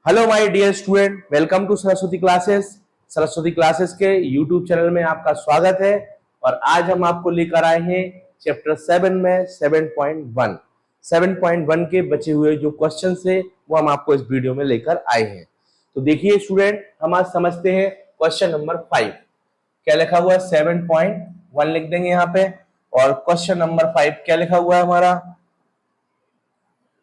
Hello my dear student, welcome to Saraswati classes. Saraswati classes के YouTube channel में आपका स्वागत है। और आज हम आपको लेकर आए हैं चैप्टर 7 में 7.1 के बचे हुए जो क्वेश्चन थे वो हम आपको इस वीडियो में लेकर आए हैं। तो देखिए स्टूडेंट, हम आज समझते हैं क्वेश्चन नंबर 5। क्या लिखा हुआ है? 7.1 लिख देंगे यहाँ पे। और क्वेश्चन नंबर 5 क्या लिखा हुआ है हमारा?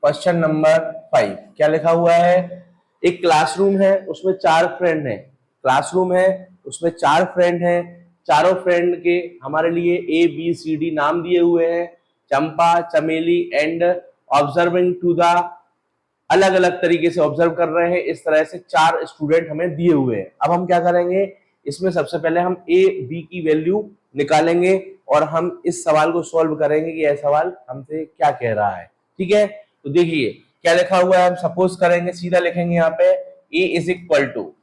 क्वेश्चन नंबर 5 क्या लिखा हुआ है? एक क्लासरूम है, उसमें 4 फ्रेंड हैं। क्लासरूम है, उसमें 4 फ्रेंड हैं। चारों फ्रेंड के हमारे लिए ABCD नाम दिए हुए हैं। चंपा, चमेली एंड ऑब्जर्विंग टू द, अलग अलग तरीके से ऑब्जर्व कर रहे हैं। इस तरह से 4 स्टूडेंट हमें दिए हुए हैं। अब हम क्या करेंगे, इसमें सबसे पहले हम A B की वैल्यू निकालेंगे और हम इस सवाल को सॉल्व करेंगे कि यह सवाल हमसे क्या कह रहा है। ठीक है, तो देखिए क्या लिखा हुआ है। हम सपोज करेंगे, सीधा लिखेंगे यहाँ पे ए इज इक्वल टू,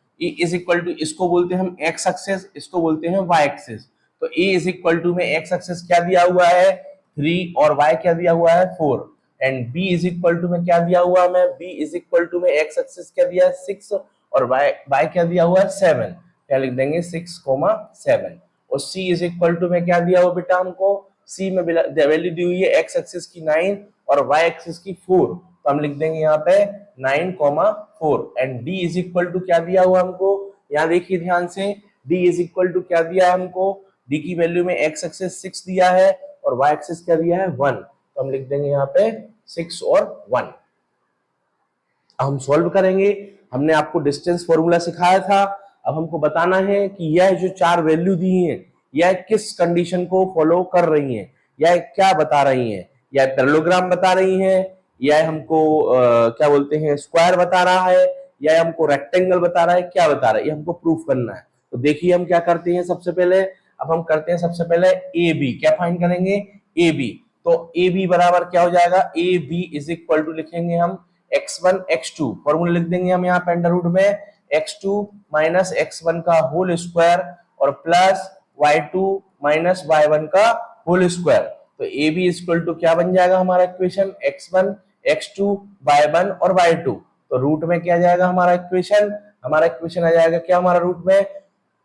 इसको बोलते हैं हम एक्स एक्सिस, इसको बोलते हैं वाई एक्सिस। तो ए इज इक्वल टू में एक्स एक्सिस क्या दिया हुआ है 3 और वाई क्या दिया हुआ है 4। And B is equal to में क्या दिया हुआ है, बी इज इक्वल टू में एक्स एक्सिस क्या दिया है 6 और वाई क्या दिया हुआ है 7। क्या लिख देंगे 6,7। और सी इज इक्वल टू में क्या दिया हुआ बेटा हमको, सी में वैल्यू दी हुई है एक्स एक्सिस की 9 और वाई एक्सिस की 4। तो हम लिख देंगे यहाँ पे 9,4। And D is equal to क्या दिया हुआ हमको, यहाँ देखिए ध्यान से, डी इज इक्वल टू क्या दिया है हमको, डी की वैल्यू में एक्स एक्सिस 6 दिया है और वाई एक्सिस क्या दिया है 1। तो हम लिख देंगे यहाँ पे 6 और 1। हम सॉल्व करेंगे। हमने आपको डिस्टेंस फॉर्मूला सिखाया था। अब हमको बताना है कि यह जो 4 वैल्यू दी हैं यह किस कंडीशन को फॉलो कर रही हैं, यह क्या बता रही हैं। यह पैरेललोग्राम बता रही हैं, यह हमको क्या बोलते हैं स्क्वायर बता रहा है, यह हमको रेक्टेंगल बता रहा है, क्या बता रहा है, ये हमको प्रूफ करना है। तो देखिए हम क्या करते हैं सबसे पहले। अब हम करते हैं सबसे पहले ए बी, क्या फाइंड करेंगे ए बी। तो ए बी बराबर क्या हो जाएगा, A B is equal to लिखेंगे हम x1 x2, फॉर्मूला लिख देंगे हम यहाँ पे अंडर रूट में x2 माइनस x1 का होल स्क्वायर और प्लस y2 माइनस y1 का होल स्क्वायर। तो ए बी इक्वल टू क्या बन जाएगा हमारा इक्वेशन, x1 x2 y1 और y2। तो रूट में क्या जाएगा हमारा इक्वेशन, हमारा इक्वेशन आ जाएगा क्या हमारा रूट में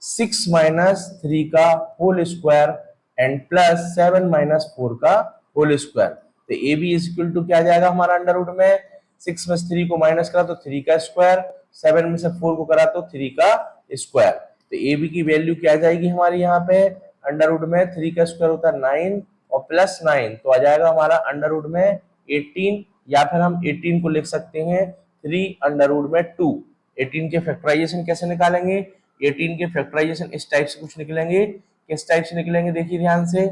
6 माइनस 3 का whole square and plus 7 minus 4 का होल स्क्वायर। तो ए बी इक्वल टू क्या जाएगा हमारा अंडर रूट में 6 में से 3 को माइनस करा तो 3 का स्क्वायर, 7 में से 4 को करा तो 3 का स्क्वायर। तो ए बी की वैल्यू क्या आ जाएगी हमारी यहाँ पे अंडर रूट में 3 का स्क्वायर होता है 9 और प्लस 9 तो आ जाएगा हमारा अंडर रूट में 18, या फिर हम 18 को लिख सकते हैं 3 अंडर रूट में 2। 18 के फैक्टराइजेशन कैसे निकालेंगे, 18 के फैक्टराइजेशन इस टाइप से कुछ निकलेंगे। किस टाइप से निकलेंगे देखिए ध्यान से,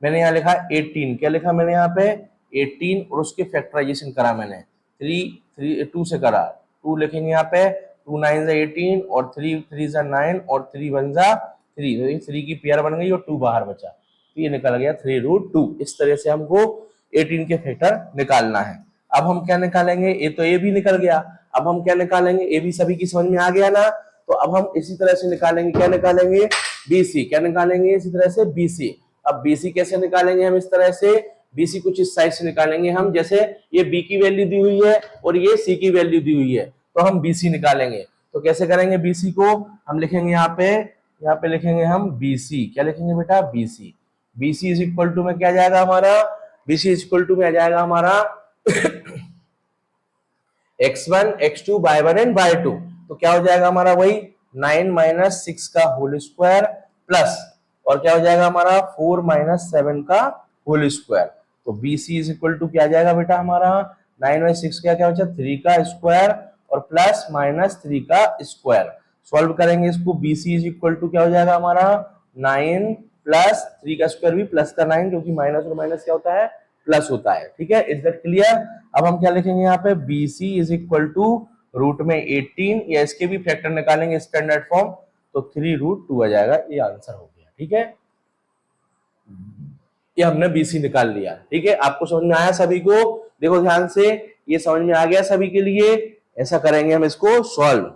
मैंने यहाँ लिखा 18, क्या लिखा मैंने यहाँ पे 18 और उसके फैक्टराइजेशन करा मैंने 2 से करा। 2 लिखेंगे यहाँ पे 2 9 18 और 3 3 9 और 3 1 3, तो 3 की पेयर बन गई और 2 बाहर बचा, तो ये निकल गया 3√2। इस तरह से हमको 18 के फैक्टर निकालना है। अब हम क्या निकालेंगे, ये तो ए भी निकल गया। अब हम क्या निकालेंगे, ए भी सभी की समझ में आ गया ना। तो अब हम इसी तरह से निकालेंगे, क्या निकालेंगे BC, क्या निकालेंगे इसी तरह से BC। अब BC कैसे निकालेंगे हम, इस तरह से BC कुछ इस साइड से निकालेंगे हम, जैसे ये B की वैल्यू दी हुई है और ये C की वैल्यू दी हुई है, तो हम BC निकालेंगे। तो कैसे करेंगे BC को, हम लिखेंगे यहाँ पे लिखेंगे हम BC, क्या लिखेंगे बेटा BC। BC is equal to में क्या जाएगा हमारा, BC इज इक्वल टू में आ जाएगा हमारा x1 x2 y1 and y2। तो क्या हो जाएगा हमारा वही 9 माइनस 6 का होल स्क्वायर प्लस और क्या हो जाएगा हमारा 4 माइनस 7 का होल स्क्वायर। तो BC इज इक्वल टू क्या जाएगा बेटा हमारा 9 में 6 क्या बचा 3 का स्क्वायर और प्लस माइनस 3 का स्क्वायर। सॉल्व करेंगे इसको, BC इज इक्वल टू क्या हो जाएगा हमारा 9 प्लस 3 का स्क्वायर भी प्लस का 9, क्योंकि माइनस और माइनस क्या होता है प्लस होता है। ठीक है, इज दैट क्लियर। अब हम क्या लिखेंगे यहाँ पे BC is equal to root में 18, या इसके भी फैक्टर निकालेंगे स्टैंडर्ड फॉर्म, तो 3√2 आ जाएगा। ये आंसर हो गया। ठीक है, ये हमने BC निकाल लिया। ठीक है, आपको समझ में आया सभी को, देखो ध्यान से, ये समझ में आ गया सभी के लिए। ऐसा करेंगे हम इसको सॉल्व।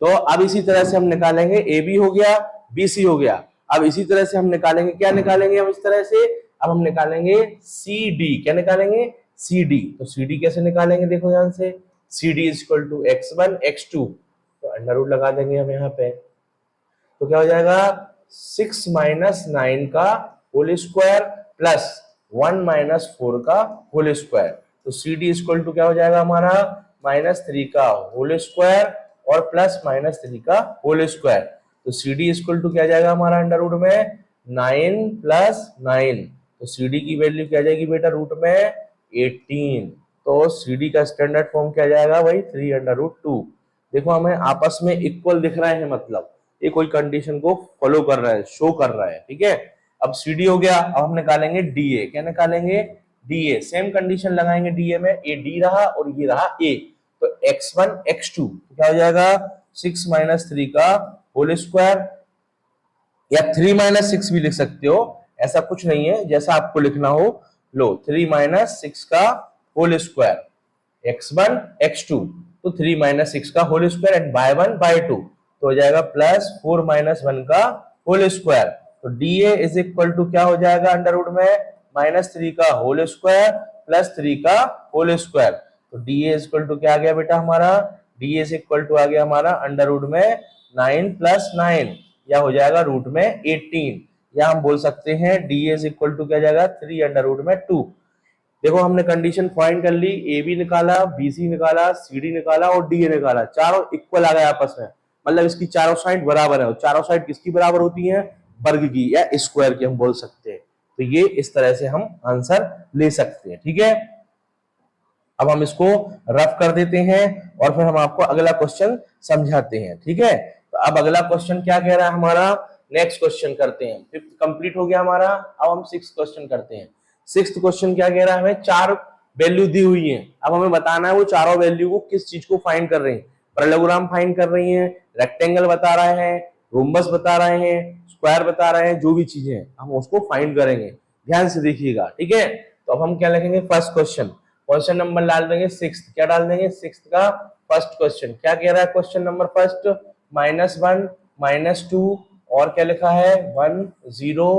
तो अब इसी तरह से हम निकालेंगे, AB हो गया BC हो गया। अब इसी तरह से हम निकालेंगे, क्या निकालेंगे हम इस तरह से, अब हम निकालेंगे CD, क्या निकालेंगे सी डी। तो सी डी कैसे निकालेंगे, देखो ध्यान से, C D is equal to x1 x2, तो अंडर रूट लगा देंगे हम यहाँ पे। तो क्या हो जाएगा 6 माइनस 9 का होल स्क्वायर प्लस 1 माइनस 4 का होल स्क्वायर। तो सी डी इक्वल टू क्या हो जाएगा हमारा -3 का होल स्क्वायर और प्लस -3 का होल स्क्वायर। तो सी डी इक्वल टू क्या जाएगा हमारा अंडर रूट में 9 प्लस 9। तो सी डी की वैल्यू क्या जाएगी बेटा रूट में 18। तो सी डी का स्टैंडर्ड फॉर्म क्या जाएगा भाई 3√2। देखो हमें आपस में इक्वल दिख रहे हैं, मतलब ये कोई कंडीशन को फॉलो कर रहा है, शो कर रहा है, ठीक है। अब सी डी हो गया, अब हम निकालेंगे डी ए। क्या निकालेंगे, डी ए। सेम कंडीशन लगाएंगे डी ए में, ए डी रहा और ये रहा ए। तो x1 x2 क्या हो जाएगा 6 माइनस 3 का होल स्क्वायर, या 3 माइनस 6 भी लिख सकते हो, ऐसा कुछ नहीं है, जैसा आपको लिखना हो लो। 3 माइनस 6 का होल स्क्वायर x1 x2, तो 3 माइनस 6 का whole square and by 1 by 2, तो हो जाएगा प्लस 4 माइनस 1 का होल स्क्वायर। तो D A is equal to क्या हो जाएगा अंडर रूट में -3 का होल स्क्वायर प्लस 3 का होल स्क्वायर। तो डी ए इक्वल टू क्या आ गया बेटा हमारा, डी ए इक्वल टू आ गया हमारा अंडर रूट में 9 प्लस 9, या हो जाएगा रूट में 18, या हम बोल सकते हैं डी ए इक्वल टू क्या जाएगा 3 अंडर रूट में 2। देखो हमने कंडीशन फाइंड कर ली, ए बी निकाला, बी सी निकाला, सी डी निकाला और डी ए निकाला, चारों इक्वल आ गए आपस में, मतलब इसकी चारों साइड बराबर है। और चारों साइड किसकी बराबर होती है, वर्ग की या स्क्वायर की हम बोल सकते हैं। तो ये इस तरह से हम आंसर ले सकते हैं, ठीक है। अब हम इसको रफ कर देते हैं और फिर हम आपको अगला क्वेश्चन समझाते हैं, ठीक है। तो अब अगला क्वेश्चन क्या कह रहा है हमारा, नेक्स्ट क्वेश्चन करते हैं। फिफ्थ कंप्लीट हो गया हमारा, अब हम सिक्स्थ क्वेश्चन करते हैं। सिक्स्थ क्वेश्चन क्या कह रहा है, हमें 4 वैल्यू दी हुई है, अब हमें बताना है वो चारों वैल्यू को किस चीज को फाइंड कर रहे हैं। पैरेललोग्राम फाइंड कर रही हैं, रेक्टेंगल बता रहे हैं, रोम्बस बता रहे हैं, स्क्वायर बता रहे हैं, जो भी चीजें हैं हम उसको फाइंड करेंगे। ध्यान से देखिएगा, ठीक है। तो अब हम क्या लिखेंगे, फर्स्ट क्वेश्चन नंबर डाल देंगे सिक्स्थ। क्या डाल देंगे, सिक्स्थ का फर्स्ट क्वेश्चन। क्या कह रहा है क्वेश्चन नंबर फर्स्ट, -1 -2 और क्या लिखा है 1 0,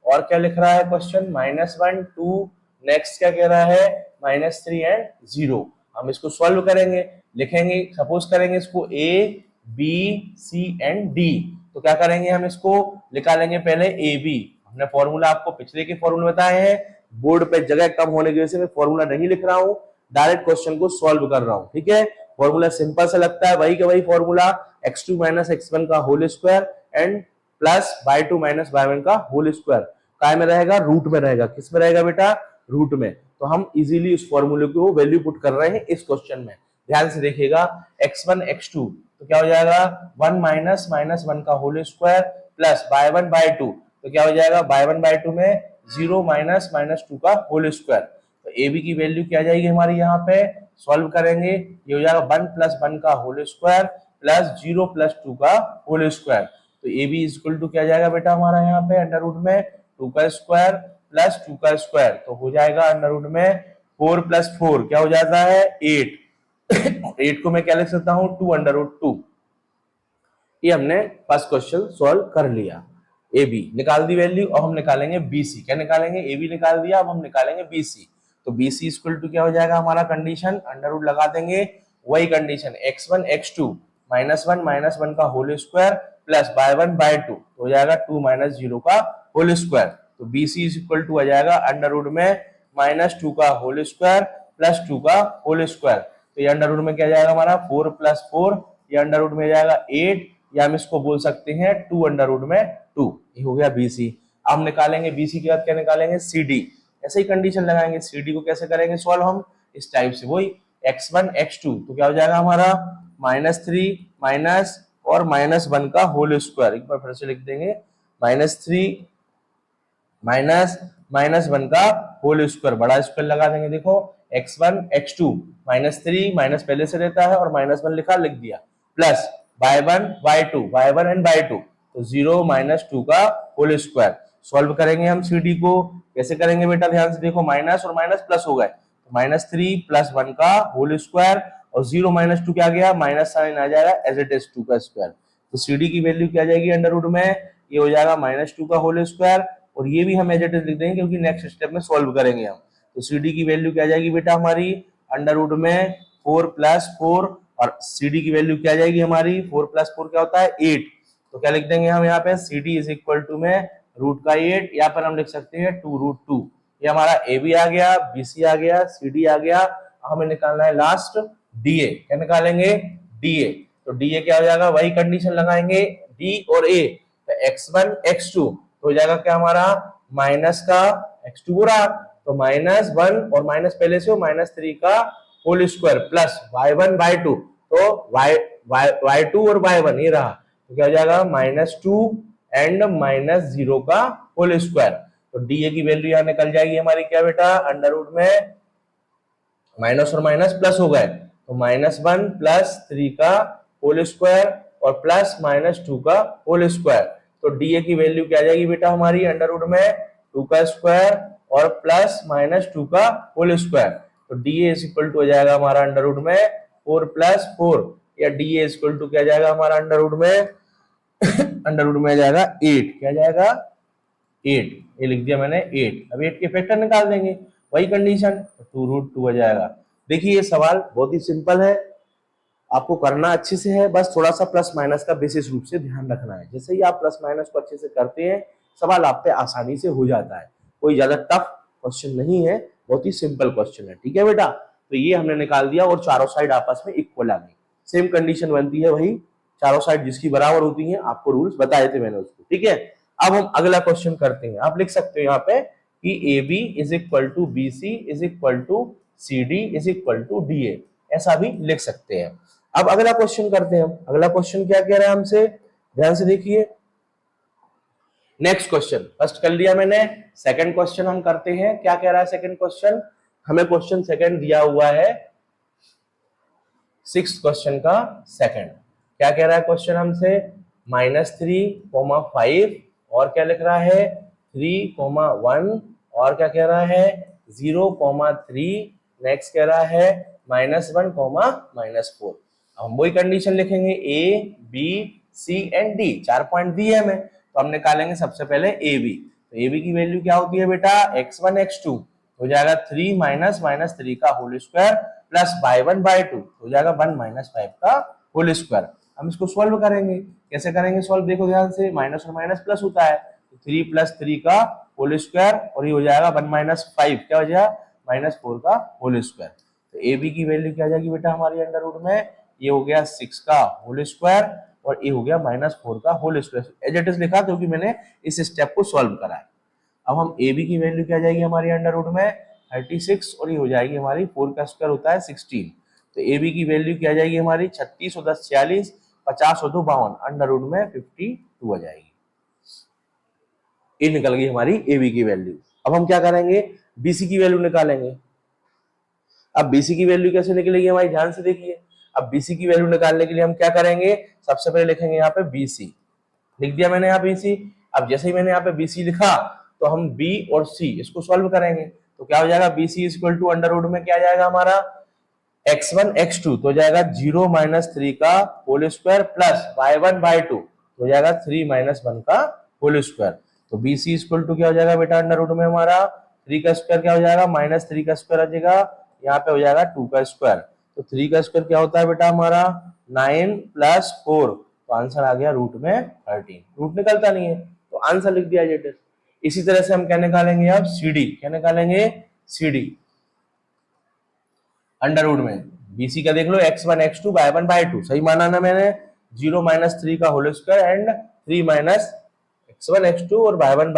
और क्या लिख रहा है क्वेश्चन -1 2, नेक्स्ट क्या कह रहा है -3 एंड 0। हम इसको सॉल्व करेंगे, लिखेंगे, सपोज करेंगे इसको A B C and D. तो क्या करेंगे, हम इसको निकालेंगे पहले ए बी। हमने फॉर्मूला आपको पिछले के फॉर्मूले बताए हैं, बोर्ड पे जगह कम होने की वजह से मैं फॉर्मूला नहीं लिख रहा हूं, डायरेक्ट क्वेश्चन को सॉल्व कर रहा हूं, ठीक है। फॉर्मूला सिंपल सा लगता है, वही का वही फॉर्मूला, x2 माइनस x1 का whole square and plus y2 minus y1 का होल स्क्वायर। काय में रहेगा, रूट में रहेगा। किस में रहेगा बेटा, रूट में। तो हम इजीली उस फॉर्मूले को वैल्यू पुट कर रहे हैं इस क्वेश्चन में। ध्यान से देखिएगा, x1 x2 तो क्या हो जाएगा 1 माइनस -1 का whole square plus y1 by 2, तो क्या हो जाएगा y1 by 2 में 0 माइनस -2 का होल स्क्वायर। तो ए बी की वैल्यू क्या जाएगी हमारी, यहाँ पे सॉल्व करेंगे, ये हो जाएगा 1 प्लस 1 का होल स्क्वायर प्लस 0 प्लस 2 का होल स्क्वायर। तो ए बी इक्वल टू क्या जाएगा बेटा हमारा यहाँ पे अंडर रूट में 2 का स्क्वायर प्लस 2 का स्क्वायर, तो हो जाएगा अंडर रूट में 4 प्लस 4 क्या हो जाता है 8। 8 को मैं क्या लिख सकता हूँ 2 अंडर रूट 2। ये हमने फर्स्ट क्वेश्चन सॉल्व कर लिया। ए बी निकाल दी वैल्यू, अब हम निकालेंगे बी सी। क्या निकालेंगे, ए बी निकाल दिया, अब हम निकालेंगे बी सी। तो बी सी इक्वल टू क्या हो जाएगा हमारा कंडीशन, अंडर रूट लगा देंगे, वही कंडीशन x1 x2 -1 का whole square plus y1 by 2, तो हो जाएगा 2 माइनस 0 का होल स्क्वायर। तो बी सी इक्वल टू आ जाएगा अंडर रूट में -2 का होल स्क्वायर प्लस 2 का होल स्क्वायर। तो ये अंडर रूट में क्या जाएगा हमारा 4 प्लस 4, ये अंडर रूट में जाएगा 8, या हम इसको बोल सकते हैं 2 अंडर रूट में 2। ये हो गया बीसी। अब हम निकालेंगे बीसी के बाद क्या निकालेंगे सीडी। ऐसे ही कंडीशन लगाएंगे, सीडी को कैसे करेंगे सॉल्व हम इस टाइप से, वही x1 x2 तो क्या हो जाएगा हमारा -3 माइनस और -1 का होल स्क्वायर। एक बार फिर से लिख देंगे, -3 माइनस -1 का होल स्क्वायर, बड़ा स्क्वायर लगा देंगे। देखो x1 x2 -3 माइनस पहले से रहता है और -1 लिखा, लिख दिया, plus y1 y1 and y2, तो 0 माइनस 2 का होल स्क्वायर। सॉल्व करेंगे हम सीडी को, कैसे करेंगे बेटा ध्यान से देखो, माइनस और माइनस प्लस हो गए, तो -3 प्लस 1 का होल स्क्वायर और 0 माइनस 2 क्या गया, माइनस साइन आ जाएगा एज इट इज 2 का स्क्वायर। तो सीडी की वैल्यू क्या जाएगी अंडर रूट में, ये हो जाएगा -2 का होल स्क्वायर, और ये भी हम एज इट इज लिख देंगे क्योंकि नेक्स्ट स्टेप में सॉल्व करेंगे हम। तो सी डी की वैल्यू क्या जाएगी बेटा हमारी अंडर रूट में 4 प्लस 4, और सी डी की वैल्यू क्या जाएगी हमारी 4 प्लस 4 क्या होता है 8। तो क्या लिख देंगे हम यहाँ पे C D is equal to में रूट का 8, या पर हम लिख सकते हैं 2 रूट 2। ये हमारा ए बी आ गया, बी सी आ गया, सी डी आ गया। हमें निकालना है लास्ट डी ए। क्या निकालेंगे डी ए। तो डी ए क्या हो जाएगा, वही कंडीशन लगाएंगे डी और ए, तो x1 x2 तो हो जाएगा क्या हमारा माइनस का x2 हो रहा, तो -1 और माइनस पहले से हो -3 का whole square plus y1 y2, तो y2 और y1 ये रहा, तो क्या हो जाएगा -2 एंड -0 का होल स्क्वायर। तो डी ए की वैल्यू यहाँ निकल जाएगी हमारी क्या बेटा अंडर रूट में माइनस और माइनस प्लस हो गए, तो -1 प्लस 3 का होल स्क्वायर और प्लस -2 का होल स्क्वायर। तो डी ए की वैल्यू क्या आ जाएगी बेटा हमारी अंडर रूट में 2 का स्क्वायर और प्लस -2 का होल स्क्वायर। तो D A is equal to हो जाएगा हमारा अंडर रूट में 4 प्लस 4, या D A is equal to क्या जाएगा हमारा अंडर रूट में अंडर रूट में आ जाएगा 8। क्या जाएगा 8, ये लिख दिया मैंने 8। अब 8 के फैक्टर निकाल देंगे, वही कंडीशन, 2 रूट 2 हो जाएगा। देखिए ये सवाल बहुत ही सिंपल है, आपको करना अच्छे से है, बस थोड़ा सा प्लस माइनस का विशेष रूप से ध्यान रखना है। जैसे ही आप प्लस माइनस को अच्छे से करते हैं सवाल आप पे आसानी से हो जाता है, कोई ज्यादा टफ क्वेश्चन नहीं है, बहुत ही सिंपल क्वेश्चन है। ठीक है बेटा, तो ये हमने निकाल दिया और चारों साइड आपस में इक्वल आ गई, सेम कंडीशन बनती है, वही चारों साइड जिसकी बराबर होती है, आपको रूल्स बताए थे मैंने उसको। ठीक है, अब हम अगला क्वेश्चन करते हैं। आप लिख सकते हो यहाँ पे कि A B is equal to B C is equal to C D is equal to D A, ऐसा भी लिख सकते हैं। अब अगला क्वेश्चन करते हैं हम। अगला क्वेश्चन क्या कह रहा है हमसे, ध्यान से देखिए। नेक्स्ट क्वेश्चन फर्स्ट कर लिया मैंने, सेकंड क्वेश्चन हम करते हैं। क्या कह रहा है सेकंड क्वेश्चन, हमें क्वेश्चन सेकंड दिया हुआ है, सिक्स्थ क्वेश्चन का सेकंड। क्या कह रहा है क्वेश्चन हमसे, -3, 5 और क्या लिख रहा है 3, 1 और क्या कह रहा है 0, 3। नेक्स्ट कह रहा है -1, -4। हम वही कंडीशन लिखेंगे A B C and D, 4 point दिए हमें, तो हम निकालेंगे सबसे पहले ए बी। तो ए बी की वैल्यू क्या होती है बेटा x1 x2 हो जाएगा 3 -3 का whole square plus y1 y2 हो जाएगा 1 -5 का होल स्क्वायर। हम इसको सॉल्व करेंगे, कैसे करेंगे सॉल्व, देखो ध्यान से, माइनस और माइनस प्लस होता है, 3 + 3 का होल स्क्वायर और ये हो जाएगा 1 -5 क्या हो जाएगा -4 का होल स्क्वायर। तो ए बी की वैल्यू क्या आ जाएगी बेटा हमारी अंडर रूट में, ये हो गया 6 का होल स्क्वायर और ये हो गया -4 का whole square. As it is लिखा क्योंकि मैंने इस स्टेप को सॉल्व करा है। अब हम ए बी की वैल्यू क्या जाएगी हमारी अंडर रूट में 36 और ये हो जाएगी हमारी 4 का स्क्वायर होता है 16। तो ए बी की वैल्यू क्या जाएगी हमारी 36 और 10 46, 50 और 2 52, अंडर रूट में 52 आ जाएगी। ये निकल गई हमारी ए बी की वैल्यू। अब हम क्या करेंगे बी सी की वैल्यू निकालेंगे। अब बी सी की वैल्यू कैसे निकलेगी हमारी, ध्यान से देखिए। अब बी सी की वैल्यू निकालने के लिए हम क्या करेंगे, सबसे पहले लिखेंगे यहाँ पे बी सी, लिख दिया मैंने यहाँ बी सी। अब जैसे ही मैंने यहाँ पे बी सी लिखा तो हम बी और सी इसको सॉल्व करेंगे, तो क्या हो जाएगा B C equal to under root में क्या जाएगा हमारा x1 x2 तो जाएगा 0 -3 का whole square plus y1 y2 तो जाएगा 3 -1 का होल स्क्वायर। तो बी सी इक्वल टू क्या हो जाएगा बेटा अंडर रूट में हमारा 3 का स्क्वायर क्या हो जाएगा -3 का स्क्वायर आ जाएगा, यहाँ पे हो जाएगा 2 का स्क्वायर। तो 3 का स्क्वायर क्या होता है बेटा हमारा 9 + 4, तो आंसर आ गया रूट में 13। रूट निकलता नहीं है तो आंसर लिख दिया जेट। इसी तरह से हम क्या निकालेंगे अब सी डी, क्या निकालेंगे सी डी अंडर रूट में बीसी का देख लो x1 x2 y1 y2 सही माना ना मैंने, 0 -3 का whole square and 3 x1 x2 और y1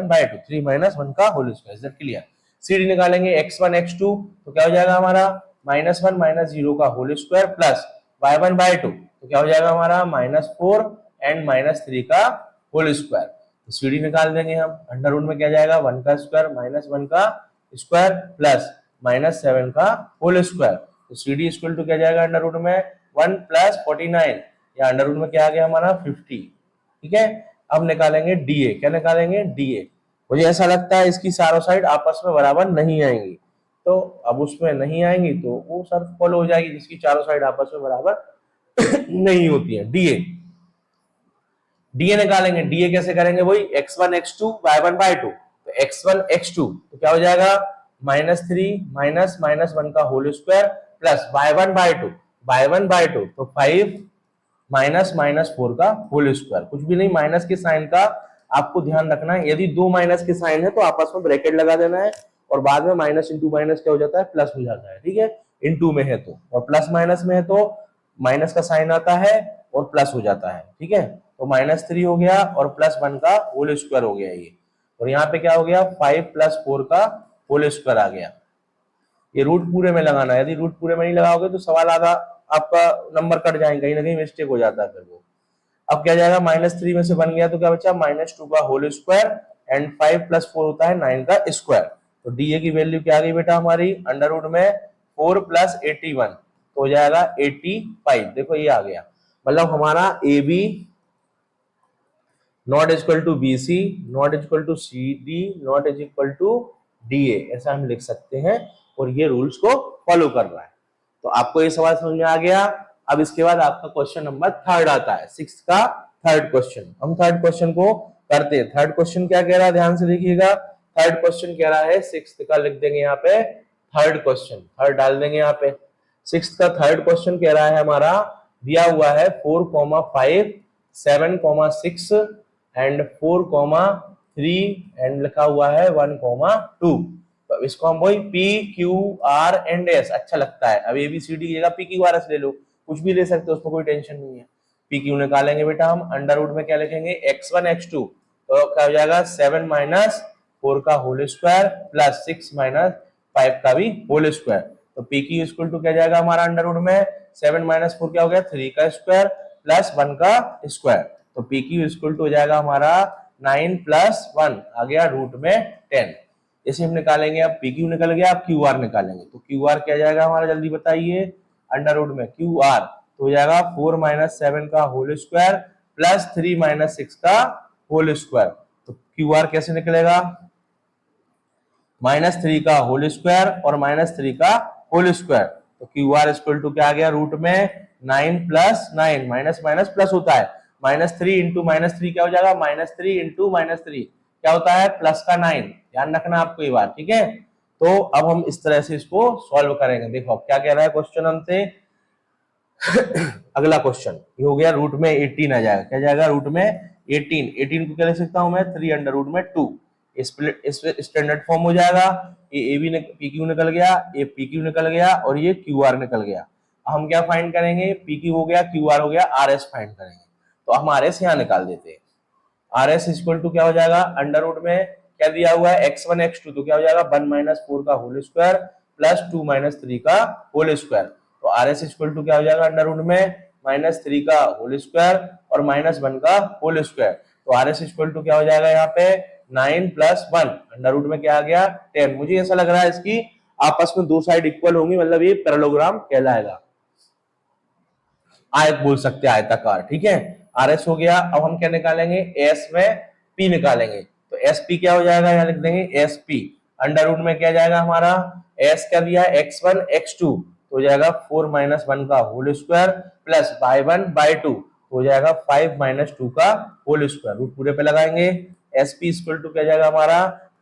y2 3 -1 का whole square. Is that clear. CD निकालेंगे x1 x2 तो क्या हो जाएगा हमारा -1 -0 का whole square plus y1 y2 तो क्या हो जाएगा हमारा -4 एंड -3 का होल स्क्वायर। तो सीडी निकाल देंगे हम, अंडर रूट में क्या जाएगा 1 का स्क्वायर -1 का स्क्वायर प्लस -7 का होल स्क्वायर। तो सी डी इक्वल टू क्या जाएगा अंडर रूट में 1 + 49 या अंडर रूट में क्या आ गया हमारा 50। ठीक है, अब निकालेंगे डीए, क्या निकालेंगे डीए। मुझे ऐसा लगता है इसकी चारों साइड आपस में बराबर नहीं आएंगी, तो अब उसमें नहीं आएंगी तो वो शर्त फॉलो हो जाएगी जिसकी चारों साइड आपस में बराबर नहीं होती है। डीए डीए निकालेंगे, डीए कैसे करेंगे वही x1 x2 y1 y2 तो x1 x2 तो क्या हो जाएगा -3 माइनस -1 का होल स्क्वायर प्लस y1/2 तो 5 -4 का होल स्क्वायर। कुछ भी नहीं, माइनस के साइन का आपको ध्यान रखना है। यदि दो माइनस के साइन है तो आपस में ब्रैकेट लगा देना है और बाद में माइनस इंटू माइनस क्या हो जाता है, प्लस हो जाता है। ठीक है, इंटू में है तो, और प्लस माइनस में है तो माइनस का साइन आता है और प्लस हो जाता है। ठीक है, तो -3 हो गया और +1 का होल स्क्वायर हो गया ये, और यहाँ पे क्या हो गया 5 + 4 का होल स्क्वायर आ गया। ये रूट पूरे में लगाना है, यदि रूट पूरे में नहीं लगाओगे तो सवाल आधा आपका नंबर कट जाएंगे, कहीं ना कहीं मिस्टेक हो जाता है फिर वो। अब क्या जाएगा, -3 में से बन गया तो क्या बचा, -2 का होल स्क्वायर एंड 5 + 4 होता है 9 का स्क्वायर। तो डी की वैल्यू क्या आ गई बेटा हमारी, अंडर रूट में 4 + 81 तो हो जाएगा 85। देखो ये आ गया, मतलब हमारा A B not equal to B C not equal to C D not equal to D A, ऐसा हम लिख सकते हैं, और ये रूल्स को फॉलो कर रहा है। तो आपको ये सवाल समझ में आ गया। अब इसके बाद आपका क्वेश्चन नंबर 3 आता है, 6 का 3rd क्वेश्चन। हम 3rd क्वेश्चन को करते हैं। 3rd क्वेश्चन क्या कह रहा है, ध्यान से देखिएगा। 3rd क्वेश्चन कह रहा है, 6th का लिख देंगे यहाँ पे 3rd क्वेश्चन, 3rd डाल देंगे यहाँ पे। 6th का 3rd क्वेश्चन कह रहा है हमारा, दिया हुआ है 4,5 7,6 एंड 4,3 एंड लिखा हुआ है 1,2। तो इसको हम वही P Q R and S अच्छा लगता है। अब ABCD की जगह पी क्यू आर एस ले लो, कुछ भी ले सकते हो, उसमें कोई टेंशन नहीं है। पी क्यू निकालेंगे बेटा हम, अंडर रूट में क्या लिखेंगे x1 x2 तो क्या हो जाएगा 7 - 4 का होल स्क्वायर प्लस 6 - 5 का भी होल स्क्वायर। तो पी क्यू इक्वल टू क्या जाएगा हमारा, अंडर रूट में 7 - 4 क्या हो गया 3 का स्क्वायर प्लस 1 का स्क्वायर। तो पी क्यू इक्वल टू हो जाएगा हमारा 9 + 1 आ गया रूट में 10। इसे हम निकालेंगे, अब पी क्यू निकल गया, अब क्यू आर निकालेंगे। तो क्यू आर क्या जाएगा हमारा, जल्दी बताइए। अंडर रूट में क्यू आर तो हो जाएगा 4 - 7 का होल स्क्वायर प्लस 3 - 6 का होल स्क्वायर। तो क्यू आर कैसे निकलेगा, -3 का होल स्क्वायर और -3 का होल स्क्वायर। तो क्यू आर इक्वल टू क्या आ गया, रूट में 9 + 9 माइनस माइनस प्लस होता है, -3 इंटू -3 क्या हो जाएगा, -3 इंटू -3 क्या होता है, प्लस का 9। ध्यान रखना आपको ये बात, ठीक है। तो अब हम इस तरह से इसको सॉल्व करेंगे। देखो अब क्या कह रहा है क्वेश्चन हमसे, अगला क्वेश्चन ये हो गया, रूट में 18 आ जाएगा, क्या जाएगा रूट में 18 को क्या लिख सकता हूं मैं, 3 अंडर रूट में 2। स्टैंडर्ड फॉर्म हो जाएगा, ये ए बी पी क्यू निकल गया, ये पी क्यू निकल गया और ये क्यू आर निकल गया। हम क्या फाइंड करेंगे, पी क्यू हो गया, क्यू आर हो गया, आर एस फाइंड करेंगे। तो हम आर एस यहाँ निकाल देते हैं। आर एस इक्वल टू क्या हो जाएगा, अंडर रूट में क्या दिया हुआ है x1 x2 तो क्या हो जाएगा 1 - 4 का होल स्क्वायर प्लस 2 - 3 का होल स्क्वायर। तो आर एस इक्वल टू क्या हो जाएगा, अंडर रूट में -3 का होल स्क्वायर और -1 का होल स्क्वायर। तो आर एस इक्वल टू क्या हो जाएगा यहाँ पे 9 + 1 अंडर रूट में क्या आ गया 10। मुझे ऐसा लग रहा है इसकी आपस में दो साइड इक्वल होंगी, मतलब ये पैरेललोग्राम कहलाएगा, आयत बोल सकते हैं, आयताकार। ठीक है, आर एस हो गया। अब हम क्या निकालेंगे, एस में पी निकालेंगे। तो एस पी क्या हो जाएगा, यहाँ लिख देंगे एस पी अंडर रूट में क्या जाएगा हमारा, एस क्या दिया है x1 x2 तो हो जाएगा 4 - 1 का होल स्क्वायर प्लस y1/2 हो जाएगा 5 - 2 का होल स्क्वायर। रूट पूरे पे लगाएंगे, एस पी इक्वल टू क्या जाएगा हमारा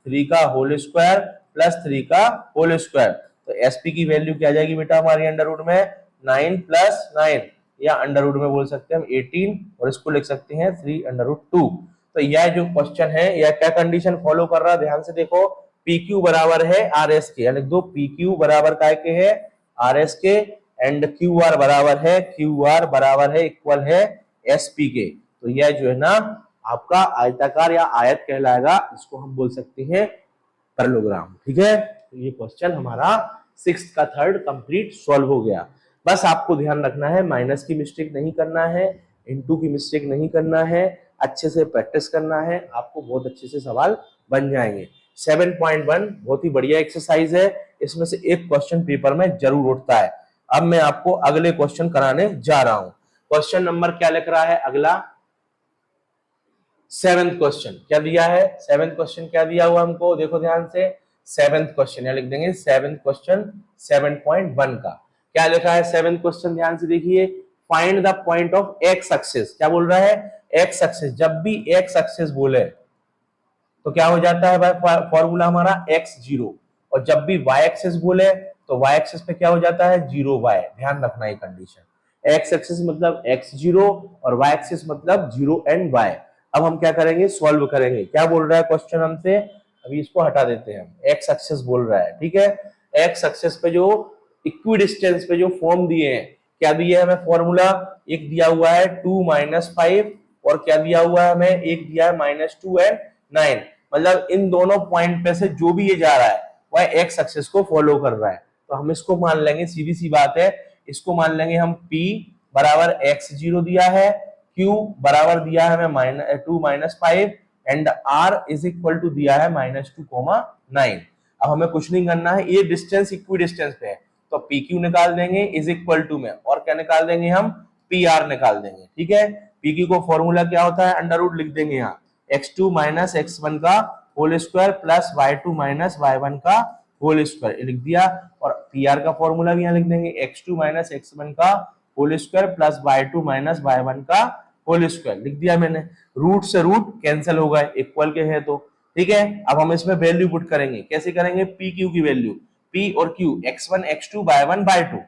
3 का होल स्क्वायर प्लस 3 का होल स्क्वायर। तो एस पी की वैल्यू क्या जाएगी बेटा हमारी, अंडर रूट में 9 + 9 या अंडर रूट में बोल सकते हैं हम 18 और इसको लिख सकते हैं 3/2। तो यह जो क्वेश्चन है यह क्या कंडीशन फॉलो कर रहा है, ध्यान से देखो। PQ बराबर है RS के, लिख दो PQ बराबर काय के है RS के, एंड QR बराबर है इक्वल है SP के। तो यह जो है ना आपका आयताकार या आयत कहलाएगा, इसको हम बोल सकते हैं पैरेललोग्राम। ठीक है, तो ये क्वेश्चन हमारा 6th का 3rd कंप्लीट सॉल्व हो गया। बस आपको ध्यान रखना है, माइनस की मिस्टेक नहीं करना है, इनटू की मिस्टेक नहीं करना है, अच्छे से प्रैक्टिस करना है, आपको बहुत अच्छे से सवाल बन जाएंगे। 7.1 बहुत ही बढ़िया एक्सरसाइज है, इसमें से एक क्वेश्चन पेपर में जरूर उठता है। अब मैं आपको अगले क्वेश्चन कराने जा रहा हूं। क्वेश्चन नंबर क्या लिख रहा है अगला, 7th क्वेश्चन क्या दिया है, 7th क्वेश्चन क्या दिया हुआ हमको, देखो ध्यान से। 7th क्वेश्चन या लिख देंगे 7th क्वेश्चन 7.1 का क्या लिखा है। 7th क्वेश्चन ध्यान से देखिए, find the point of x axis. क्या बोल रहा है, एक्स एक्सिस। जब भी एक्स एक्सिस बोले तो क्या हो जाता है भाई, फॉर्मूला हमारा x0, और जब भी y एक्सिस बोले तो y एक्सिस पे क्या हो जाता है 0y। ध्यान रखना ये कंडीशन। x एक्सिस मतलब x0 और y एक्सिस मतलब 0 एंड y। अब हम क्या करेंगे, सॉल्व करेंगे। क्या बोल रहा है क्वेश्चन हमसे, अभी इसको हटा देते हैं हम। एक्स एक्सिस बोल रहा है, ठीक है। एक्स एक्सिस पे जो इक्वी डिस्टेंस पे जो फॉर्म दिए हैं, क्या दिया है हमें फॉर्मूला, एक दिया हुआ है 2-5 और क्या दिया हुआ है हमें, एक दिया है -2 एंड 9। मतलब इन दोनों पॉइंट पे से जो भी ये जा रहा है वह एक्स एक्सिस को फॉलो कर रहा है। तो हम इसको मान लेंगे, सीधी सी बात है, इसको मान लेंगे हम p बराबर x0 दिया है, q बराबर दिया है हमें 2-5 and r is equal to दिया है -2,9। अब हमें कुछ नहीं करना है, ये डिस्टेंस इक्वी डिस्टेंस पे है तो पी क्यू निकाल देंगे इज इक्वल टू में, और क्या निकाल देंगे हम, पी आर निकाल देंगे, ठीक है। पी क्यू को फॉर्मूला क्या होता है, अंडर रूट लिख देंगे यहाँ x2 माइनस x1 का whole square plus y2 minus y1 का होल स्क्वायर लिख दिया। और पी आर का फॉर्मूला भी यहाँ लिख देंगे x2 माइनस x1 का whole square plus y2 minus y1 का होल स्क्वायर लिख दिया मैंने। रूट से रूट कैंसिल हो गए, इक्वल के है तो, ठीक है। अब हम इसमें वैल्यू पुट करेंगे, कैसे करेंगे, पी क्यू की वैल्यू, p और q x1 x2 y1 y2,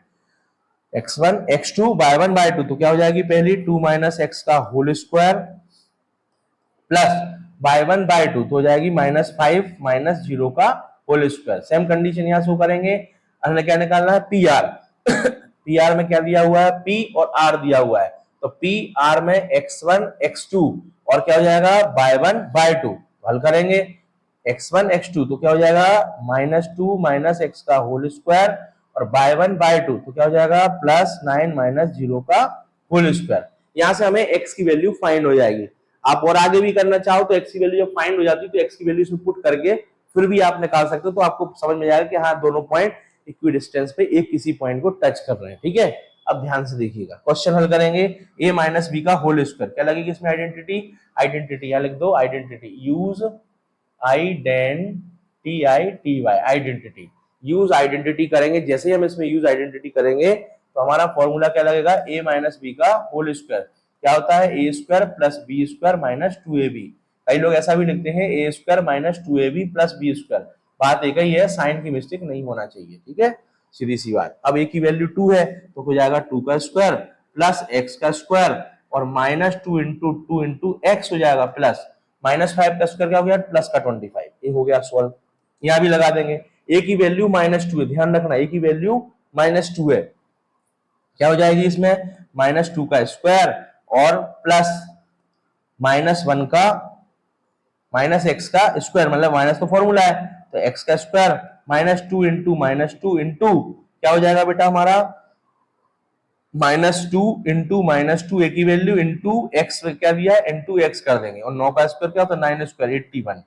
x1 x2 y1 y2, तो क्या हो जाएगी पहली 2 माइनस x का whole square plus y1 by 2 तो हो जाएगी -5 माइनस 0 का होल स्क्वायर। सेम कंडीशन यहां शो करेंगे। हमने क्या निकालना है, पी आर। पी आर में क्या दिया हुआ है, p और r दिया हुआ है, तो पी आर में x1 x2 और क्या हो जाएगा y1 y2, हल करेंगे x1 x2 तो क्या हो जाएगा -2 माइनस x का होल स्क्वायर और y1 y2 तो क्या हो जाएगा +9 माइनस 0 का होल स्क्वायर। यहां से हमें x की वैल्यू फाइंड हो जाएगी। आप और आगे भी करना चाहो तो x की वैल्यू जब फाइंड हो जाती है तो x की वैल्यू इसमें पुट करके फिर भी आप निकाल सकते हो, तो आपको समझ में जाएगा कि हाँ दोनों पॉइंट इक्वी डिस्टेंस पे एक किसी पॉइंट को टच कर रहे हैं, ठीक है। अब ध्यान से देखिएगा, क्वेश्चन हल करेंगे। a माइनस बी का होल स्क्वायर, क्या लगेगी इसमें आइडेंटिटी, आइडेंटिटी यहां लिख दो, identity use identity, use identity करेंगे। जैसे ही हम इसमें यूज आइडेंटिटी करेंगे तो हमारा फॉर्मूला क्या लगेगा, a माइनस बी का होल स्क्वायर क्या होता है, a square plus B square minus 2ab। कई लोग ऐसा भी लिखते हैं a square minus 2ab plus B square. बात एक ही है, साइन की मिस्टेक नहीं होना चाहिए, ठीक है, सीधी सी बात। अब ए की वैल्यू 2 है तो हो जाएगा 2 का स्क्वायर प्लस एक्स का स्क्वायर और माइनस 2 इंटू एक्स हो जाएगा प्लस -5 का स्क्वायर क्या हो गया प्लस का 25, ये हो गया सॉल्व। यहां भी लगा देंगे, ए की वैल्यू -2 है, ध्यान रखना ए की वैल्यू -2 है, क्या हो जाएगी इसमें -2 का स्क्वायर और प्लस -1 का माइनस एक्स का स्क्वायर, मतलब माइनस तो फॉर्मूला है तो एक्स का स्क्वायर -2 इंटू क्या हो जाएगा बेटा हमारा -2 ए की वैल्यू इंटू एक्स क्या दिया है इंटू एक्स कर देंगे और 9 का स्क्वायर क्या होता है 9 स्क्वायर 81,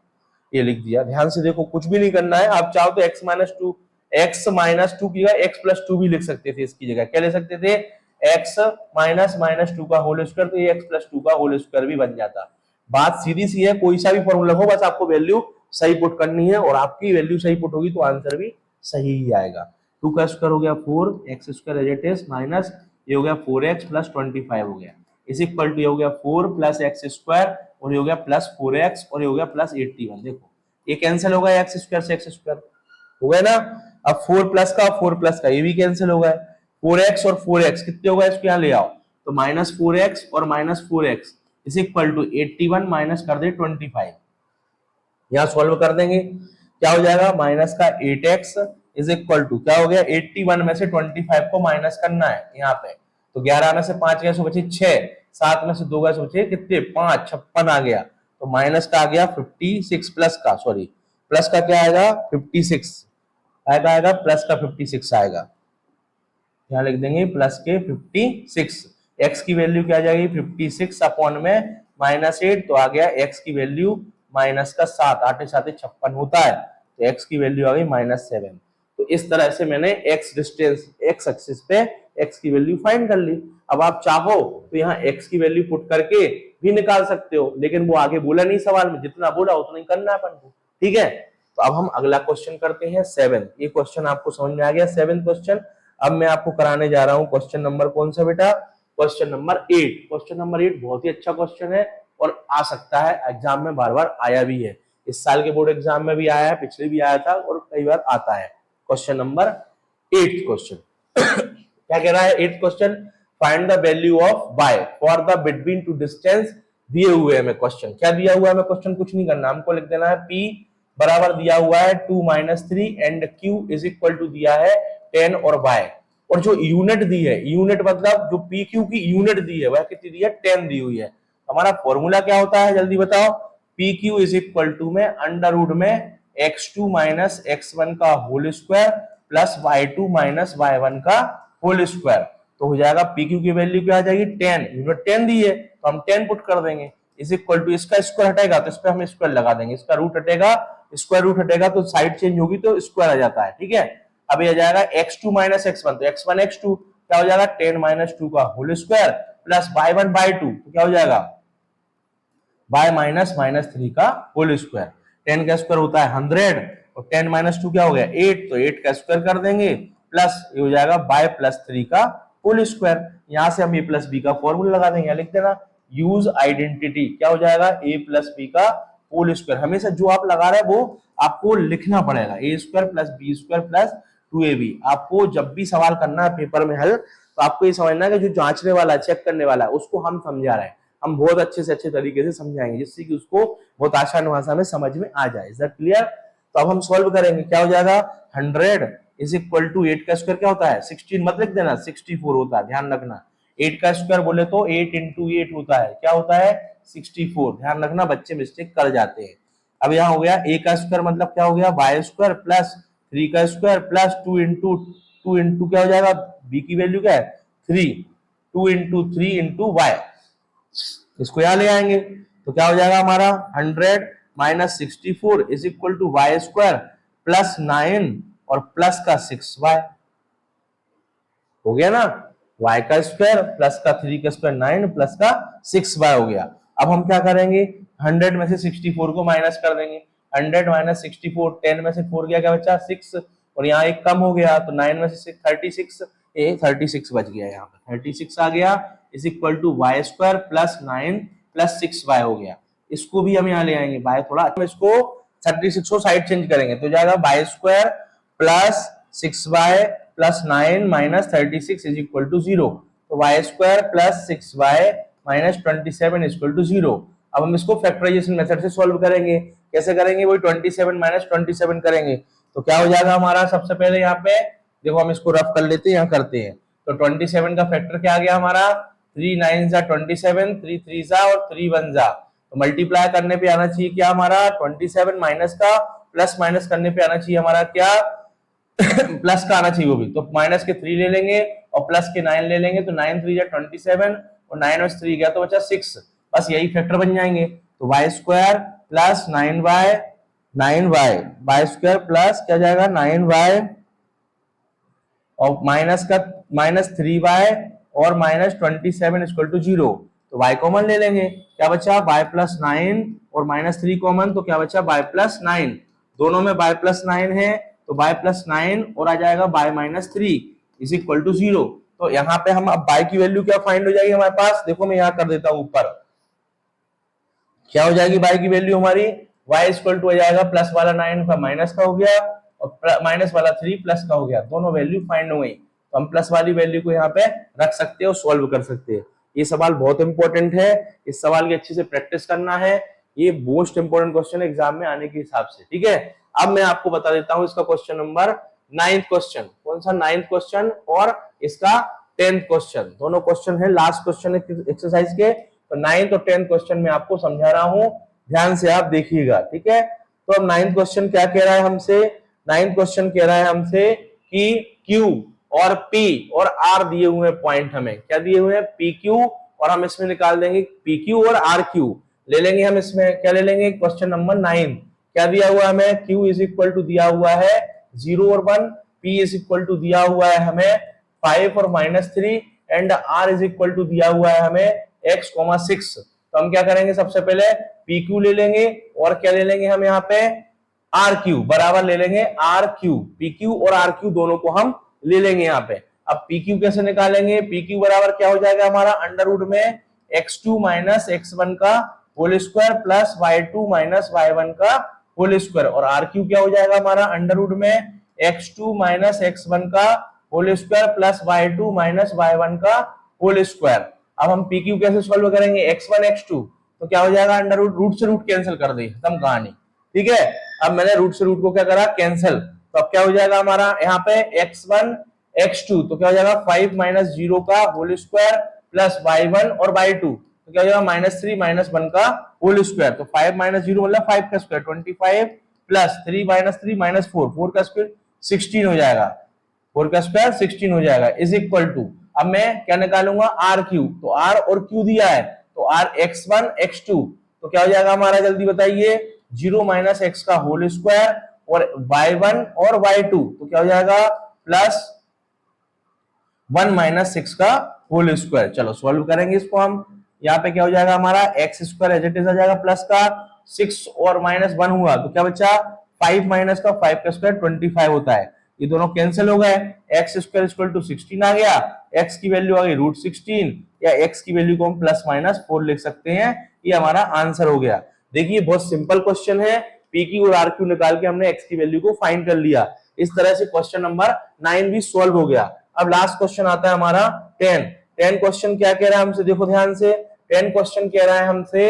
ये लिख दिया। ध्यान से देखो कुछ भी नहीं करना है, आप चाहो तो x-2 की जगह x+2 भी लिख सकते थे, इसकी जगह क्या ले सकते थे x -2 का होल स्क्वायर, तो ये x+2 का होल स्क्वायर भी बन जाता। बात सीधी सी है, कोई सा भी फॉर्मूला हो बस आपको वैल्यू सही पुट करनी है और आपकी वैल्यू सही पुट होगी तो आंसर भी सही ही आएगा। 2 का स्क्वायर हो गया 4 X square as it is minus ये हो गया 4x प्लस 25 हो गया इज इक्वल टू ये हो गया 4 प्लस एक्स स्क्वायर और ये हो गया प्लस 4x और ये हो गया प्लस 81। देखो ये कैंसिल हो गया एक्स स्क्वायर से एक्स स्क्वायर हो गया ना। अब 4 प्लस का 4 प्लस का ये भी कैंसिल हो गया, 4x और 4x कितने हो गए इसको यहाँ ले आओ तो -4x और -4x is equal to 81 minus कर दे 25, यहाँ सॉल्व कर देंगे क्या हो जाएगा माइनस का 8x इज इक्वल टू क्या हो गया 81 में से 25 को माइनस करना है यहाँ पे, तो 11 में से 5 गए सो बचे 6, 7 में से 2 गए सो बचे कितने 5, 56 आ गया तो माइनस का आ गया 56 प्लस का सॉरी प्लस का क्या आएगा 56 आएगा प्लस का 56 आएगा, यहाँ लिख देंगे प्लस के 56। x की वैल्यू क्या आ जाएगी 56 अपॉन में -8 तो आ गया x की वैल्यू माइनस का 7, 8 7 56 होता है तो x की वैल्यू आ गई -7। तो इस तरह से मैंने x डिस्टेंस x एक्सिस पे x की वैल्यू फाइंड कर ली। अब आप चाहो तो यहाँ x की वैल्यू पुट करके भी निकाल सकते हो, लेकिन वो आगे बोला नहीं सवाल में, जितना बोला उतना ही करना है अपन को, ठीक है। तो अब हम अगला क्वेश्चन करते हैं 7। ये क्वेश्चन आपको समझ में आ गया 7 क्वेश्चन। अब मैं आपको कराने जा रहा हूं क्वेश्चन नंबर कौन सा बेटा, क्वेश्चन नंबर 8। क्वेश्चन नंबर 8 बहुत ही अच्छा क्वेश्चन है और आ सकता है एग्जाम में बार बार आया भी है। इस साल के बोर्ड एग्जाम में भी आया है, पिछले भी आया था और कई बार आता है। क्वेश्चन नंबर 8 क्वेश्चन क्या कह रहा है? 8 question, find the value of y for the between two distance दिए हुए हैं। क्वेश्चन क्या दिया हुआ है? हमें क्वेश्चन कुछ नहीं करना, हमको लिख देना है p बराबर दिया हुआ है 2 - 3 and q is equal to दिया है 10 और y, और जो यूनिट दी है, यूनिट मतलब जो पी क्यू की यूनिट दी है वह कितनी दी है? 10 दी हुई है। हमारा फॉर्मूला क्या होता है जल्दी बताओ? P Q is equal to में अंडर रूट में x2 - x1 का whole square plus y2 - y1 का होल स्क्वायर। तो हो जाएगा पी क्यू की वैल्यू क्या आ जाएगी? 10, यूनिट 10 दी है तो हम 10 पुट कर देंगे, इज इक्वल टू इसका स्क्वायर हटेगा तो इस पे हम स्क्वायर लगा देंगे, इसका रूट हटेगा, स्क्वायर रूट हटेगा तो साइड चेंज होगी तो स्क्वायर आ जाता है। ठीक है, अब ये आ जाएगा x2 - x1 तो x1 x2 क्या हो जाएगा? 10 - 2 का whole square plus y1 by 2 तो क्या हो जाएगा? y माइनस -3 का होल स्क्वायर। 10 का स्क्वायर होता है 100 और 10 - 2 क्या हो गया? 8, तो 8 का स्क्वायर कर देंगे प्लस ये हो जाएगा y + 3 का होल स्क्वायर। यहां से हम a + b का फॉर्मूला लगा देंगे, लिख देना यूज आइडेंटिटी, क्या हो जाएगा? a + b का होल स्क्वायर। हमेशा जो आप लगा रहे हैं वो आपको लिखना पड़ेगा, a² + b² + 2ab। आपको जब भी सवाल करना है पेपर में हल, तो आपको ये समझना है कि जो जांचने वाला है, चेक करने वाला है, उसको हम समझा रहे हैं, हम बहुत अच्छे से अच्छे तरीके से समझाएंगे जिससे कि उसको बहुत आसान भाषा में समझ में आ जाए। Is that clear? तो अब हम सॉल्व करेंगे, क्या हो जाएगा? 100 इज इक्वल टू 8 का स्क्वायर क्या होता है? 16 मत लिख देना, 64 होता है, ध्यान रखना। 8 का स्क्वायर बोले तो 8 × 8 होता है, क्या होता है? 64, ध्यान रखना, बच्चे मिस्टेक कर जाते हैं। अब यहाँ हो गया a का स्क्वायर मतलब क्या हो गया? y² प्लस 3 का स्क्वायर प्लस 2 × क्या हो जाएगा? b की वैल्यू क्या है? 3, 2 × 3 × y, इसको यहां ले आएंगे तो क्या हो जाएगा हमारा? 100 - 64 is equal to y² plus 9 और प्लस का 6y हो गया ना? y का स्क्वायर प्लस का 3 का स्क्वायर 9 प्लस का 6y हो गया। अब हम क्या करेंगे? 100 में से 64 को माइनस कर देंगे, 100 - 64, 10 में से 4 गया, क्या बचा? 6, और यहाँ एक कम हो गया तो 9 में से 36, 36 बच गया, यहाँ पे 36 आ गया is equal to y² plus 9 plus 6y हो गया। इसको भी हम यहाँ ले आएंगे, बाय थोड़ा हम इसको 36 को साइड चेंज करेंगे तो जाएगा y² plus 6y plus 9 minus 36 is equal to 0, तो y² plus 6y minus 27 is equal to 0। अब हम इसको फैक्टराइजेशन मेथड से सॉल्व करेंगे, कैसे करेंगे? वही 27 माइनस 27 करेंगे तो क्या हो जाएगा हमारा? सबसे पहले यहाँ पे देखो, हम इसको रफ कर लेते हैं, यहाँ करते हैं, तो 27 का फैक्टर क्या आ गया हमारा? 3 9 जा 27, 3 3 जा और 3 1 जा, तो मल्टीप्लाई करने पे आना चाहिए क्या हमारा? 27 माइनस का प्लस माइनस करने पे आना चाहिए हमारा क्या? प्लस का आना चाहिए वो भी, तो माइनस के 3 ले लेंगे और प्लस के 9 ले लेंगे, तो 9 3 जा 27 और 9 और 3 गया तो बचा 6, बस यही फैक्टर बन जाएंगे। तो y² plus 9y y² plus क्या जाएगा? 9y और माइनस का -3y और माइनस 27 इक्वल टू 0, तो y कॉमन ले लेंगे, क्या बचा? y + 9 और -3 कॉमन, तो क्या बचा? y + 9, दोनों में y + 9 है तो y + 9 और आ जाएगा y - 3 इज इक्वल टू 0। तो यहाँ पे हम अब y की वैल्यू क्या फाइंड हो जाएगी हमारे पास? देखो मैं यहाँ कर देता हूँ ऊपर, क्या हो जाएगी y की वैल्यू हमारी? y इक्वल टू हो जाएगा प्लस वाला 9 का माइनस का हो गया और माइनस वाला 3 प्लस का हो गया, दोनों वैल्यू फाइंड हो गई, तो हम प्लस वाली वैल्यू को यहाँ पे रख सकते हैं और सॉल्व कर सकते हैं। ये सवाल बहुत इंपॉर्टेंट है, इस सवाल की अच्छे से प्रैक्टिस करना है, ये मोस्ट इंपॉर्टेंट क्वेश्चन है एग्जाम में आने के हिसाब से। ठीक है, अब मैं आपको बता देता हूँ इसका क्वेश्चन नंबर 9th क्वेश्चन, कौन सा 9th क्वेश्चन और इसका 10th क्वेश्चन, दोनों क्वेश्चन है, लास्ट क्वेश्चन है एक्सरसाइज के। तो 9th और 10th क्वेश्चन में आपको समझा रहा हूं, ध्यान से आप देखिएगा। ठीक है, तो अब 9th क्वेश्चन क्या कह रहा है हमसे? 9th क्वेश्चन कह रहा है हमसे कि Q और P और R दिए हुए पॉइंट, हमें क्या दिए हुए हैं? PQ, और हम इसमें निकाल देंगे PQ और RQ ले लेंगे, हम इसमें क्या ले लेंगे? क्वेश्चन नंबर 9 क्या दिया हुआ है हमें? Q इज इक्वल टू दिया हुआ है 0 और 1, P इज इक्वल टू दिया हुआ है हमें 5 और -3 and R is equal to दिया हुआ है हमें x, 6। तो हम क्या करेंगे? सबसे पहले PQ ले लेंगे और क्या ले लेंगे हम यहाँ पे? RQ बराबर ले लेंगे RQ, PQ और RQ दोनों को हम ले लेंगे यहाँ पे। अब PQ कैसे निकालेंगे? PQ बराबर क्या हो जाएगा हमारा? अंडर रूट में x2 - x1 का whole square plus y2 - y1 का होल स्क्वायर, और आर क्यू क्या हो जाएगा हमारा अंडर रूट में x2 माइनस x1 का whole square plus y2 minus y1 का होल स्क्वायर। अब हम पी क्यू कैसे सॉल्व करेंगे, x1 x2 तो क्या हो जाएगा अंडर रूट, रूट से रूट कैंसिल कर दे, खत्म कहानी। ठीक है, अब मैंने रूट से रूट को क्या करा, कैंसिल, तो अब क्या हो जाएगा हमारा यहाँ पे x1 x2 तो क्या हो जाएगा 5 माइनस 0 का होल स्क्वायर प्लस y1 और y2 तो क्या हो जाएगा -3 माइनस 1 का होल स्क्वायर। तो 5 माइनस 0 मतलब 5 का स्क्वायर 25 प्लस 3 माइनस 3 माइनस 4, 4 का स्क्वायर 16 हो जाएगा, 4 का स्क्वायर 16 हो जाएगा, इज इक्वल टू, अब मैं क्या निकालूंगा आर क्यू, तो आर और क्यू दिया है तो आर x1 x2 तो क्या हो जाएगा हमारा, जल्दी बताइए, 0 माइनस x का होल स्क्वायर और y1 और y2 तो क्या हो जाएगा प्लस 1 माइनस 6 का होल स्क्वायर। चलो सॉल्व करेंगे इसको हम, यहाँ पे क्या हो जाएगा हमारा x square as it is आ जाएगा प्लस का 6 और माइनस 1 हुआ तो क्या बचा 5 माइनस का 5 का स्क्वायर 25 होता है, ये दोनों कैंसिल हो गए, एक्स स्क्वायर इक्वल टू 16 आ गया, एक्स की वैल्यू आ गई √16 या एक्स की वैल्यू को हम प्लस माइनस 4 लिख सकते हैं, ये हमारा आंसर हो गया। देखिए बहुत सिंपल क्वेश्चन है, पी क्यू और आर क्यू निकाल के हमने एक्स की वैल्यू को फाइंड कर लिया। इस तरह से क्वेश्चन नंबर 9 भी सॉल्व हो गया। अब लास्ट क्वेश्चन आता है हमारा 10 क्वेश्चन क्या कह रहा है हमसे, देखो ध्यान से, 10 क्वेश्चन कह रहा है हमसे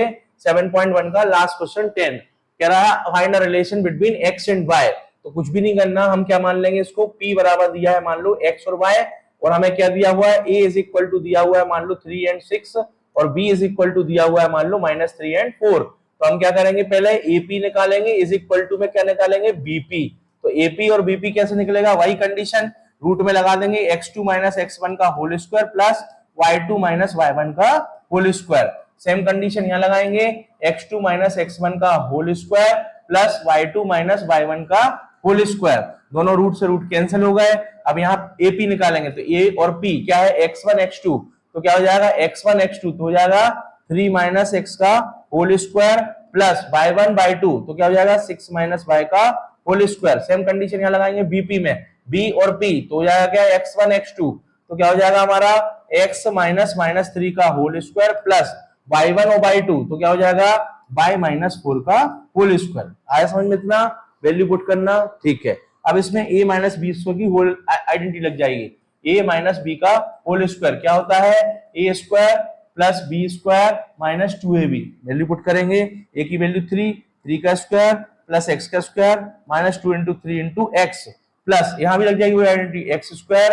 7.1 का लास्ट क्वेश्चन 10 कह रहा है find a relation between X and Y. तो कुछ भी नहीं करना, हम क्या मान लेंगे इसको, p बराबर दिया है मान लो x और y, और हमें क्या दिया हुआ है, a इज इक्वल टू दिया हुआ है मान लो 3 एंड 6 और b इज इक्वल टू दिया हुआ है मान लो -3 एंड 4। तो हम क्या करेंगे, पहले ap निकालेंगे, इज इक्वल टू में क्या निकालेंगे bp। तो ap और bp कैसे निकलेगा, वही कंडीशन, रूट में लगा देंगे x2 माइनस x1 का whole square plus y2 minus y1 का होल स्क्वायर। सेम कंडीशन यहां लगाएंगे, x2 माइनस x1 का whole square plus y2 minus y1 का होल स्क्वायर, दोनों रूट से रूट कैंसिल हो गए। अब यहाँ AP निकालेंगे तो A और P क्या है, x1 x2 तो क्या हो जाएगा x1 x2 तो हो जाएगा 3 माइनस x का whole square plus y1 y2 तो क्या हो जाएगा 6 माइनस y का होल स्क्वायर। सेम कंडीशन यहाँ लगाएंगे BP में, B और P तो हो जाएगा क्या x1 x2 तो क्या हो जाएगा हमारा x माइनस -3 का होल स्क्वायर प्लस y1 और y2 तो क्या हो जाएगा y माइनस 4 का होल स्क्वायर। आया समझ में इतना, वैल्यू पुट करना, ठीक है। अब इसमें a माइनस बी की होल आइडेंटिटी लग जाएगी, a माइनस बी का होल स्क्वायर क्या होता है, a square plus B square minus 2ab, value put करेंगे, a की वैल्यू 3 का स्क्वायर प्लस x का square minus 2 into 3 into X plus यहां भी लग जाएगी वो identity x square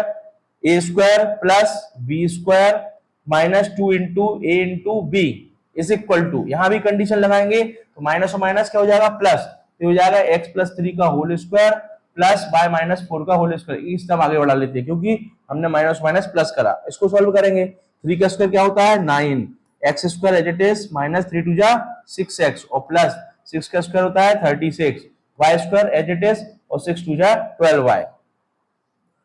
a square plus b square minus 2 into a into b is equal to, यहां भी कंडीशन लगाएंगे तो माइनस और माइनस क्या हो जाएगा प्लस, तो हो जाएगा x प्लस 3 का whole square plus y minus 4 का होल स्क्वायर। इस टर्म आगे बढ़ा लेते हैं क्योंकि हमने माइनस माइनस प्लस करा। इसको सॉल्व करेंगे, 3 का स्क्वायर क्या होता है 9, x square as it is minus 3 2 जा 6x और प्लस 6 का स्क्वायर होता है 36, y square as it is और 6 2 जा 12y।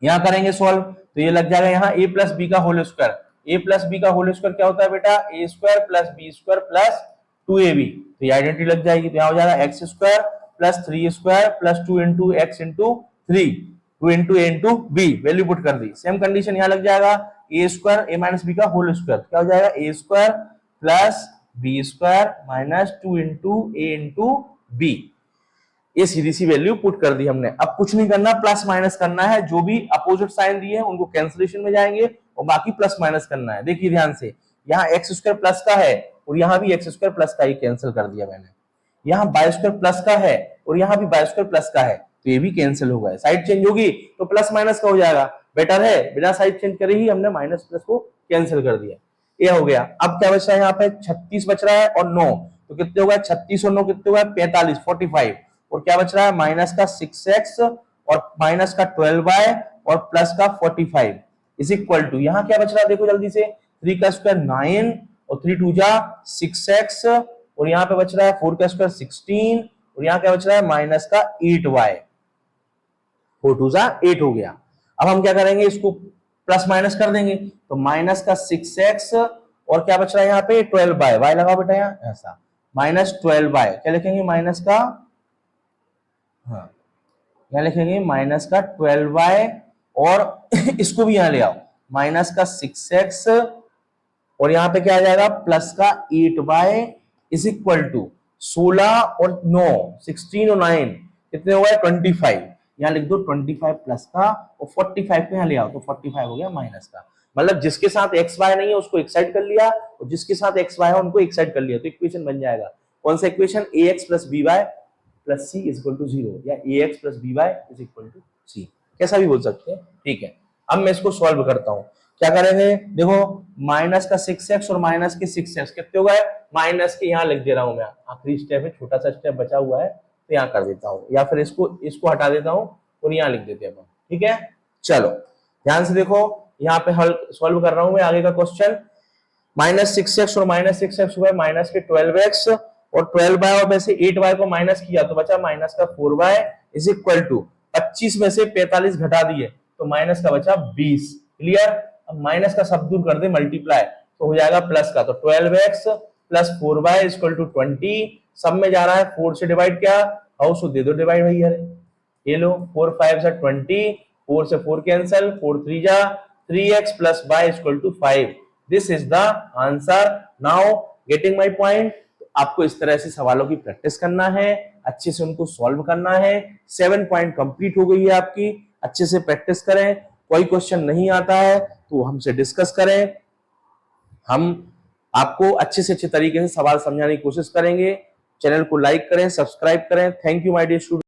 यहां करेंगे सॉल्व तो ये लग जाएगा यहाँ a प्लस बी का whole square, a plus B का होल स्क्वायर क्या होता है बेटा, a square plus B square plus 2ab, तो ये आइडेंटिटी लग जाएगी। तो यहाँ हो जाएगा x square plus 3 square plus 2 into x into 3 2 into a into b, value put कर दी। सेम कंडीशन यहाँ लग जाएगा, a square a minus B का होल स्क्वायर क्या हो जाएगा a square plus B square minus 2 into a into b, ये सीधी सी वैल्यू पुट कर दी हमने। अब कुछ नहीं करना, प्लस माइनस करना है, जो भी अपोजिट साइन दिए हैं उनको कैंसिलेशन में जाएंगे और बाकी प्लस माइनस करना है। देखिए ध्यान से, यहाँ एक्स स्क्वायर प्लस का है और यहाँ भी एक्स स्क्वायर प्लस का ही कैंसिल कर दिया मैंने, यहाँ बाय स्क्वायर प्लस का है और यहाँ भी बाय स्क्वायर प्लस का है तो ये भी कैंसिल होगा, साइड चेंज होगी तो प्लस माइनस का हो जाएगा, बेटर है बिना साइड चेंज करे ही हमने माइनस प्लस को कैंसिल कर दिया, ये हो गया। अब क्या बच रहा है यहाँ पे 36 बच रहा है और 9, तो कितने हो गए 36 और 9 कितने हो गए 45 45, और क्या बच रहा है माइनस का 6x और माइनस का 12y और प्लस का 45 इज इक्वल टू, यहाँ क्या बच रहा है देखो जल्दी से, 3 का स्क्वायर 9 और 3 2 जा 6x और यहाँ पे बच रहा है 4 का स्क्वायर 16 और यहाँ क्या बच रहा है माइनस का 8y, 4 2 जा 8 हो गया। अब हम क्या करेंगे, इसको प्लस माइनस कर देंगे तो माइनस का 6x और क्या बच रहा है यहाँ पे 12y, y लगाओ बेटा यहाँ ऐसा, माइनस 12y क्या लिखेंगे माइनस का, हाँ यहाँ लिखेंगे माइनस का 12y और इसको भी यहाँ ले आओ माइनस का 6x और यहाँ पे क्या आ जाएगा प्लस का 8y इज इक्वल टू, 16 और 9, 16 और 9 कितने हो गए 25। यहाँ लिख दो 25 प्लस का और 45 को यहाँ ले आओ तो 45 हो गया माइनस का। मतलब जिसके साथ एक्स वाई नहीं है उसको एक साइड कर लिया और जिसके साथ एक्स वाई है उनको एक साइड कर लिया, तो इक्वेशन बन जाएगा कौन सा equation, ax plus b y plus c is equal to 0 या ax plus b y is equal to c, कैसा भी बोल सकते हैं। ठीक है, अब मैं इसको सॉल्व करता हूं। क्या करेंगे, देखो माइनस का 6x और माइनस के 6x कितने हो गए, माइनस के यहाँ लिख दे रहा हूं मैं, आखिरी स्टेप है, छोटा सा स्टेप बचा हुआ है तो यहाँ कर देता हूँ, या फिर इसको हटा देता हूँ और यहाँ लिख देते हैं अपन। ठीक है, चलो ध्यान से देखो, यहाँ पे हल सॉल्व कर रहा हूं मैं आगे का क्वेश्चन। माइनस 6x और माइनस 6x हुआ माइनस के 12x और 12y और में से 8y को माइनस किया तो बचा माइनस का 4y इज इक्वल टू 25 में से 45 घटा दिए तो माइनस का बचा 20। क्लियर, अब माइनस का सब दूर कर दे मल्टीप्लाई तो हो जाएगा प्लस का, तो 12x plus 4y is equal to 20, सब में जा रहा है 4 से डिवाइड, क्या हाउस दे दो डिवाइड भैया, ये लो 4 5 से 20, 4 से 4 कैंसिल, 4 3 जा 3x plus y is equal to 5। This is the answer. Now getting my point. आपको इस तरह से सवालों की प्रैक्टिस करना है, अच्छे से उनको सॉल्व करना है। 7 पॉइंट कंप्लीट हो गई है आपकी, अच्छे से प्रैक्टिस करें। कोई क्वेश्चन नहीं आता है तो हमसे डिस्कस करें, हम आपको अच्छे से अच्छे तरीके से सवाल समझाने की कोशिश करेंगे। चैनल को लाइक करें, सब्सक्राइब करें। Thank you my dear student.